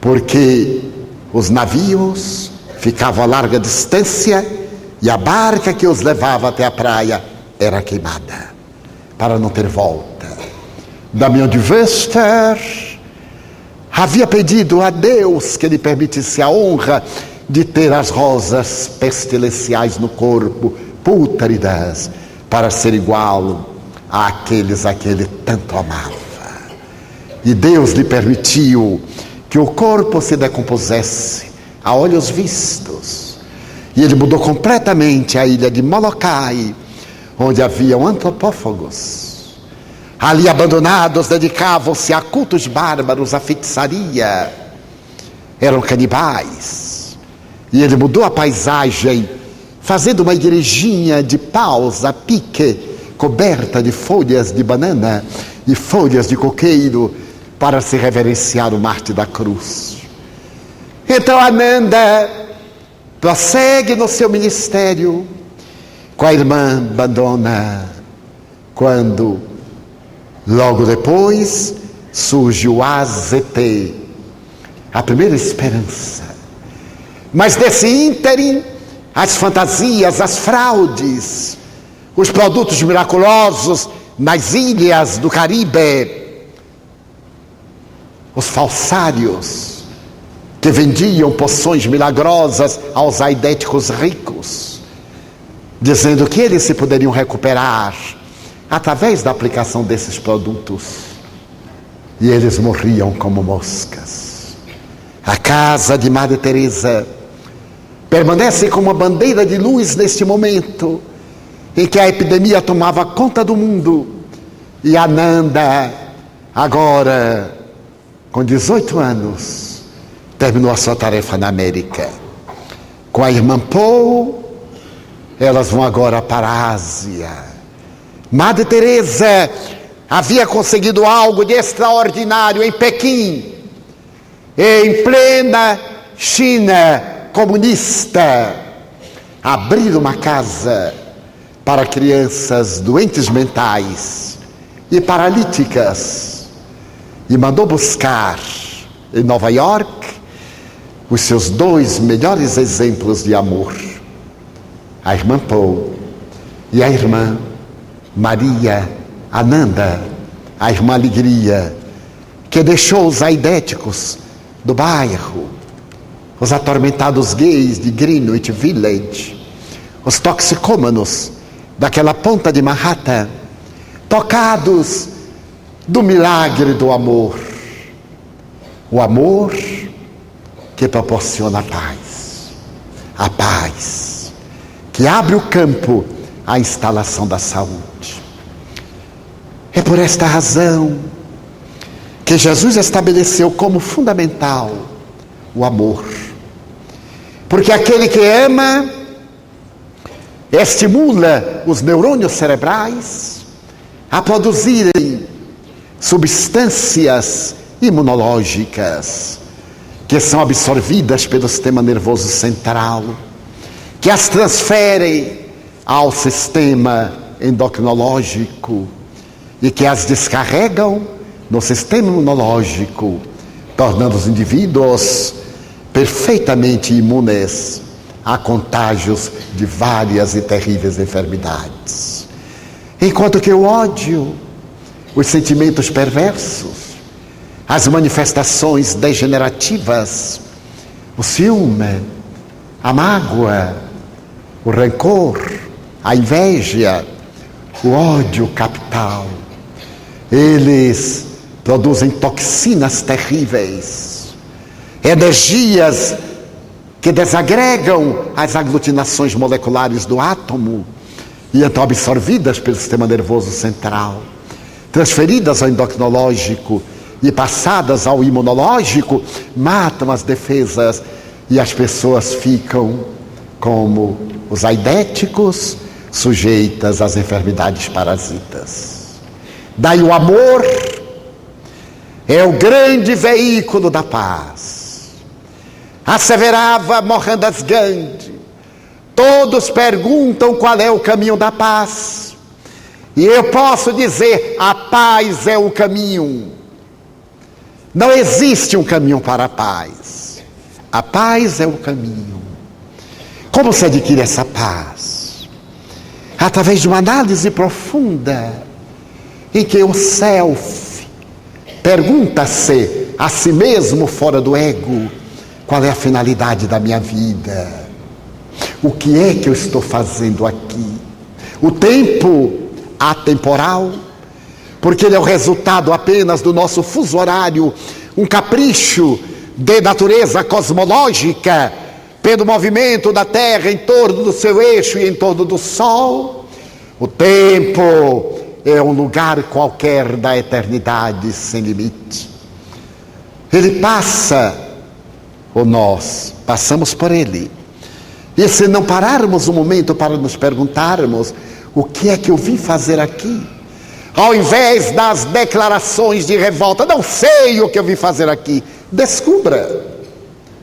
S4: porque os navios ficavam a larga distância e a barca que os levava até a praia era queimada, para não ter volta. Damião de Wöster havia pedido a Deus que lhe permitisse a honra de ter as rosas pestilenciais no corpo pútridas, para ser igual àqueles a que ele tanto amava. E Deus lhe permitiu que o corpo se decompusesse a olhos vistos. E ele mudou completamente a ilha de Molokai, onde haviam antropófagos. Ali abandonados, dedicavam-se a cultos bárbaros, a feitiçaria. Eram canibais. E ele mudou a paisagem, fazendo uma igrejinha de paus a pique, coberta de folhas de banana e folhas de coqueiro, para se reverenciar o mártir da cruz. Então Ananda prossegue no seu ministério com a irmã Bandona, quando logo depois surge o AZT, a primeira esperança. Mas desse ínterim, as fantasias, as fraudes, os produtos miraculosos nas ilhas do Caribe, os falsários que vendiam poções milagrosas aos aidéticos ricos, dizendo que eles se poderiam recuperar através da aplicação desses produtos. E eles morriam como moscas. A casa de Madre Teresa permanece como uma bandeira de luz neste momento em que a epidemia tomava conta do mundo. E Ananda, agora com 18 anos, terminou a sua tarefa na América. Com a irmã Paul, elas vão agora para a Ásia. Madre Teresa havia conseguido algo de extraordinário em Pequim, em plena China comunista, abrir uma casa para crianças doentes mentais e paralíticas. E mandou buscar em Nova York os seus 2 melhores exemplos de amor, a irmã Paul e a irmã Maria Ananda, a irmã Alegria, que deixou os aidéticos do bairro, os atormentados gays de Greenwich Village, os toxicômanos daquela ponta de Manhattan, tocados do milagre do amor. O amor que proporciona a paz que abre o campo à instalação da saúde. É por esta razão que Jesus estabeleceu como fundamental o amor. Porque aquele que ama estimula os neurônios cerebrais a produzirem substâncias imunológicas que são absorvidas pelo sistema nervoso central, que as transferem ao sistema endocrinológico e que as descarregam no sistema imunológico, tornando os indivíduos perfeitamente imunes a contágios de várias e terríveis enfermidades. Enquanto que o ódio, os sentimentos perversos, as manifestações degenerativas, o ciúme, a mágoa, o rancor, a inveja, o ódio capital, eles produzem toxinas terríveis, energias que desagregam as aglutinações moleculares do átomo e então absorvidas pelo sistema nervoso central, transferidas ao endocrinológico e passadas ao imunológico, matam as defesas e as pessoas ficam como os aidéticos, sujeitas às enfermidades parasitas. Daí o amor é o grande veículo da paz. Asseverava Mohandas Gandhi: todos perguntam qual é o caminho da paz. E eu posso dizer, a paz é o caminho. Não existe um caminho para a paz. A paz é o caminho. Como se adquire essa paz? Através de uma análise profunda, em que o self pergunta-se a si mesmo, fora do ego, qual é a finalidade da minha vida? O que é que eu estou fazendo aqui? O tempo atemporal, porque ele é o resultado apenas do nosso fuso horário, um capricho de natureza cosmológica, pelo movimento da Terra em torno do seu eixo e em torno do Sol. O tempo é um lugar qualquer da eternidade sem limite. Ele passa, ou nós passamos por ele. E se não pararmos um momento para nos perguntarmos: o que é que eu vim fazer aqui? Ao invés das declarações de revolta: não sei o que eu vim fazer aqui. Descubra.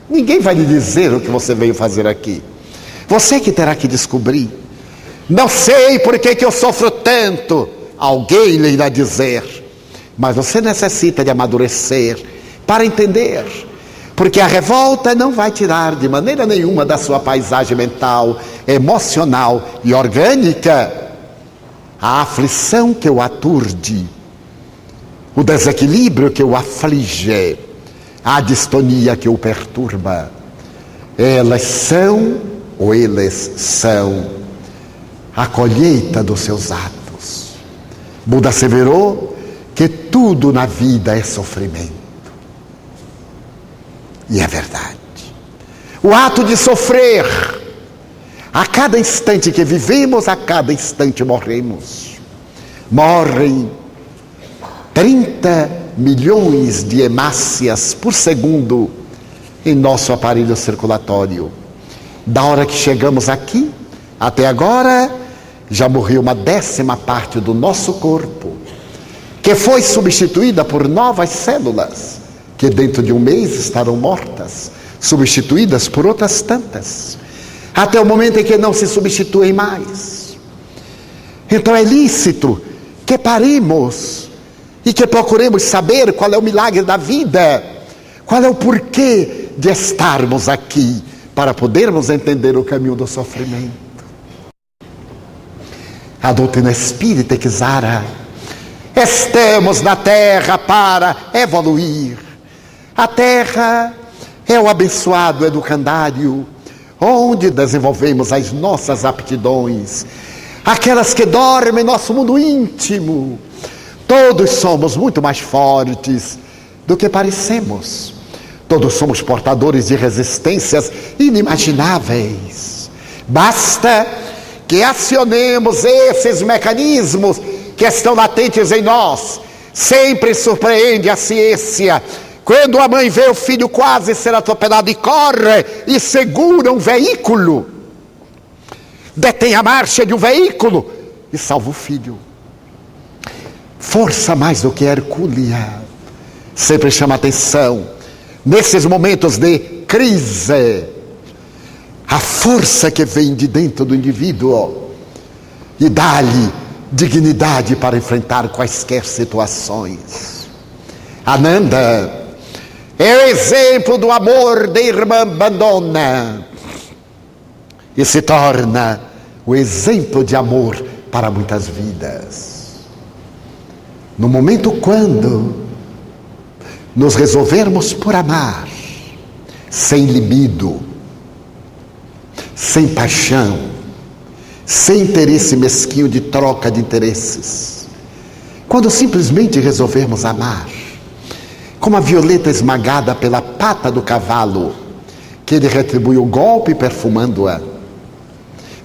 S4: Ninguém vai lhe dizer o que você veio fazer aqui. Você que terá que descobrir. Não sei por que eu sofro tanto. Alguém lhe irá dizer. Mas você necessita de amadurecer para entender. Porque a revolta não vai tirar de maneira nenhuma da sua paisagem mental, emocional e orgânica a aflição que o aturde, o desequilíbrio que o aflige, a distonia que o perturba. Elas são, ou eles são, a colheita dos seus atos. Buda asseverou que tudo na vida é sofrimento. E é verdade. O ato de sofrer, a cada instante que vivemos, a cada instante morremos. Morrem 30 milhões de hemácias por segundo em nosso aparelho circulatório. Da hora que chegamos aqui, até agora, já morreu uma 10ª parte do nosso corpo, que foi substituída por novas células, que dentro de um mês estarão mortas, substituídas por outras tantas, até o momento em que não se substituem mais. Então é lícito que paremos e que procuremos saber qual é o milagre da vida, qual é o porquê de estarmos aqui, para podermos entender o caminho do sofrimento. A doutrina espírita exara: estamos na Terra para evoluir. A Terra é o abençoado educandário, onde desenvolvemos as nossas aptidões, aquelas que dormem em nosso mundo íntimo. Todos somos muito mais fortes do que parecemos. Todos somos portadores de resistências inimagináveis. Basta que acionemos esses mecanismos que estão latentes em nós. Sempre surpreende a ciência quando a mãe vê o filho quase ser atropelado e corre e segura um veículo, detém a marcha de um veículo e salva o filho. Força mais do que hercúlea. Sempre chama atenção nesses momentos de crise, a força que vem de dentro do indivíduo e dá-lhe dignidade para enfrentar quaisquer situações. Ananda é o exemplo do amor da irmã Bandona e se torna o exemplo de amor para muitas vidas. No momento quando nos resolvermos por amar, sem libido, sem paixão, sem interesse mesquinho de troca de interesses, quando simplesmente resolvermos amar, como a violeta esmagada pela pata do cavalo, que ele retribui o golpe perfumando-a,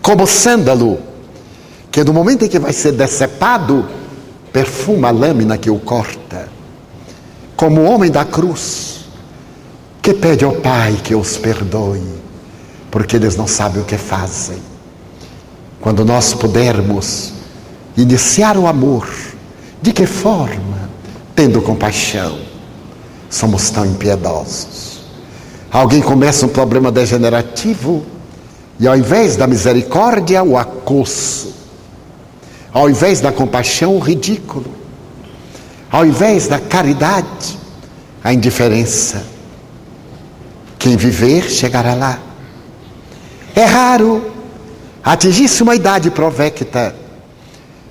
S4: como o sândalo, que no momento em que vai ser decepado, perfuma a lâmina que o corta, como o homem da cruz, que pede ao Pai que os perdoe, porque eles não sabem o que fazem. Quando nós pudermos iniciar o amor, de que forma? Tendo compaixão. Somos tão impiedosos. Alguém começa um problema degenerativo e ao invés da misericórdia, o acosso. Ao invés da compaixão, o ridículo. Ao invés da caridade, a indiferença. Quem viver, chegará lá. É raro atingir-se uma idade provecta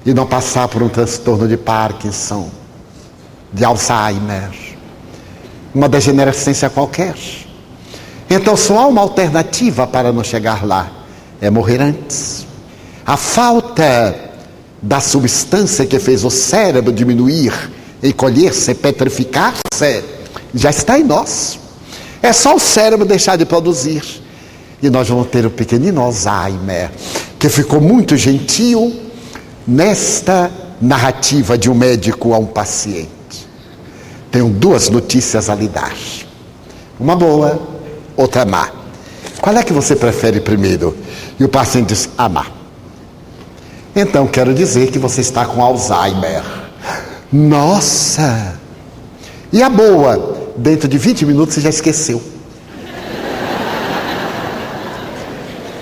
S4: e não passar por um transtorno de Parkinson, de Alzheimer, uma degenerescência qualquer. Então só há uma alternativa para não chegar lá: é morrer antes. A falta da substância que fez o cérebro diminuir, encolher-se, petrificar-se, já está em nós. É só o cérebro deixar de produzir. E nós vamos ter o pequenino Alzheimer, que ficou muito gentil nesta narrativa de um médico a um paciente. Tenho duas notícias a lhe dar. Uma boa, outra má. Qual é que você prefere primeiro? E o paciente diz, a má. Então, quero dizer que você está com Alzheimer. Nossa! E a boa? Dentro de 20 minutos você já esqueceu.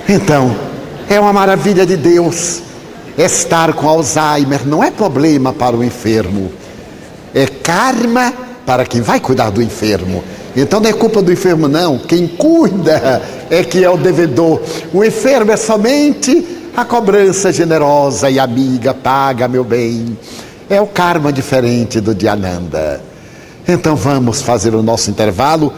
S4: Então, é uma maravilha de Deus. Estar com Alzheimer não é problema para o enfermo. É karma para quem vai cuidar do enfermo. Então não é culpa do enfermo, não. Quem cuida é que é o devedor. O enfermo é somente a cobrança generosa e amiga. Paga, meu bem. É o karma diferente do de Ananda. Então vamos fazer o nosso intervalo.